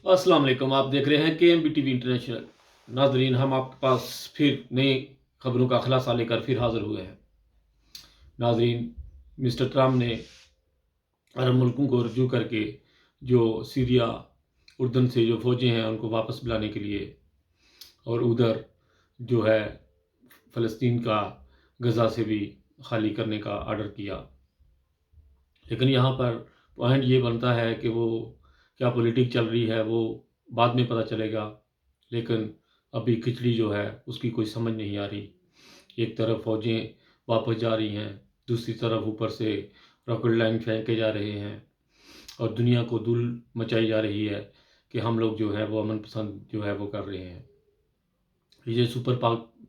अस्सलाम वालेकुम। आप देख रहे हैं केएमबी टीवी इंटरनेशनल। नाजरीन, हम आपके पास फिर नई खबरों का खुलासा लेकर फिर हाजिर हुए हैं। नाजरीन, मिस्टर ट्रम्प ने अरब मुल्कों को रजू करके जो सीरिया उर्दन से जो फ़ौजें हैं उनको वापस बुलाने के लिए, और उधर जो है फ़लस्तीन का गज़ा से भी खाली करने का आर्डर किया। लेकिन यहाँ पर पॉइंट ये बनता है कि वो क्या पॉलिटिक्स चल रही है वो बाद में पता चलेगा। लेकिन अभी खिचड़ी जो है उसकी कोई समझ नहीं आ रही। एक तरफ फ़ौजें वापस जा रही हैं, दूसरी तरफ ऊपर से रॉकेट लॉन्च फेंके जा रहे हैं और दुनिया को धूल मचाई जा रही है कि हम लोग जो है वो अमन पसंद जो है वो कर रहे हैं। ये सुपर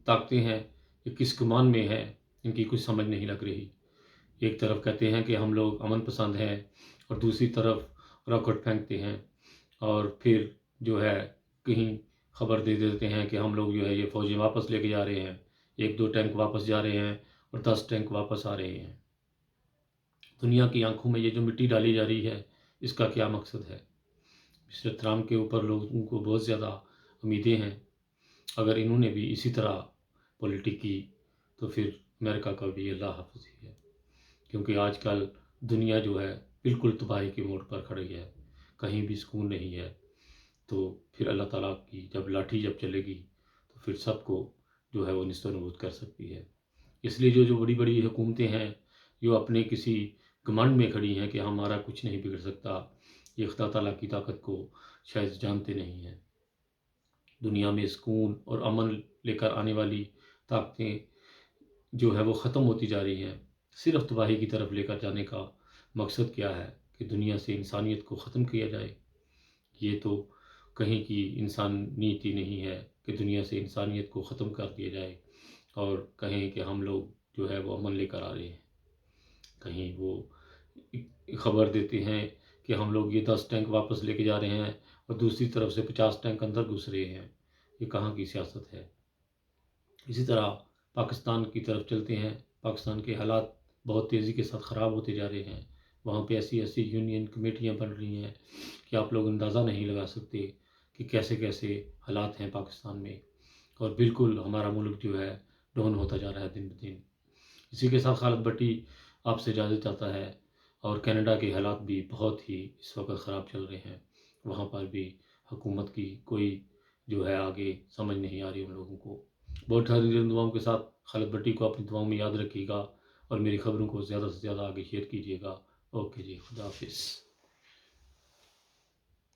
ताकतें हैं, ये किस गुमान में है, इनकी कुछ समझ नहीं लग रही। एक तरफ कहते हैं कि हम लोग अमन पसंद हैं और दूसरी तरफ रॉकेट फेंकते हैं, और फिर जो है कहीं खबर दे देते हैं कि हम लोग जो है ये फ़ौजें वापस लेके जा रहे हैं, 1-2 टैंक वापस जा रहे हैं और 10 टैंक वापस आ रहे हैं। दुनिया की आंखों में ये जो मिट्टी डाली जा रही है, इसका क्या मकसद है? मिस्टर ट्रम्प के ऊपर लोगों को बहुत ज़्यादा उम्मीदें हैं। अगर इन्होंने भी इसी तरह पॉलिटिक की तो फिर अमेरिका का भी अल्लाह हाफ़िज़ ही है, क्योंकि आजकल दुनिया जो है बिल्कुल तबाही के मोड़ पर खड़ी है, कहीं भी सुकून नहीं है। तो फिर अल्लाह ताला की जब लाठी जब चलेगी तो फिर सबको जो है वो निस्तनाबूद कर सकती है। इसलिए जो जो बड़ी बड़ी हुकूमतें हैं, जो अपने किसी घमंड में खड़ी हैं कि हमारा कुछ नहीं बिगड़ सकता, ये खुदा ताला की ताकत को शायद जानते नहीं हैं। दुनिया में सुकून और अमन लेकर आने वाली ताकतें जो है वो ख़त्म होती जा रही हैं। सिर्फ तबाही की तरफ लेकर जाने का मकसद क्या है कि दुनिया से इंसानियत को ख़त्म किया जाए। ये तो कहीं की इंसानियत नहीं है कि दुनिया से इंसानियत को ख़त्म कर दिया जाए और कहें कि हम लोग जो है वो अमन लेकर आ रहे हैं। कहीं वो खबर देते हैं कि हम लोग ये 10 टैंक वापस लेके जा रहे हैं और दूसरी तरफ से 50 टैंक अंदर घुस रहे हैं। ये कहाँ की सियासत है? इसी तरह पाकिस्तान की तरफ चलते हैं। पाकिस्तान के हालात बहुत तेज़ी के साथ ख़राब होते जा रहे हैं। वहाँ पे ऐसी ऐसी यूनियन कमेटियाँ बन रही हैं कि आप लोग अंदाज़ा नहीं लगा सकते कि कैसे कैसे हालात हैं पाकिस्तान में। और बिल्कुल हमारा मुल्क जो है डाउन होता जा रहा है दिन ब दिन। इसी के साथ खालिद भट्टी आपसे इजाज़त चाहता है। और कनाडा के हालात भी बहुत ही इस वक्त ख़राब चल रहे हैं। वहाँ पर भी हुकूमत की कोई जो है आगे समझ नहीं आ रही उन लोगों को। बहुत सारी दुआओं के साथ खालिद भट्टी को अपनी दुआओं में याद रखिएगा और मेरी खबरों को ज़्यादा से ज़्यादा आगे शेयर कीजिएगा। ओके जी, खुदा हाफिज़।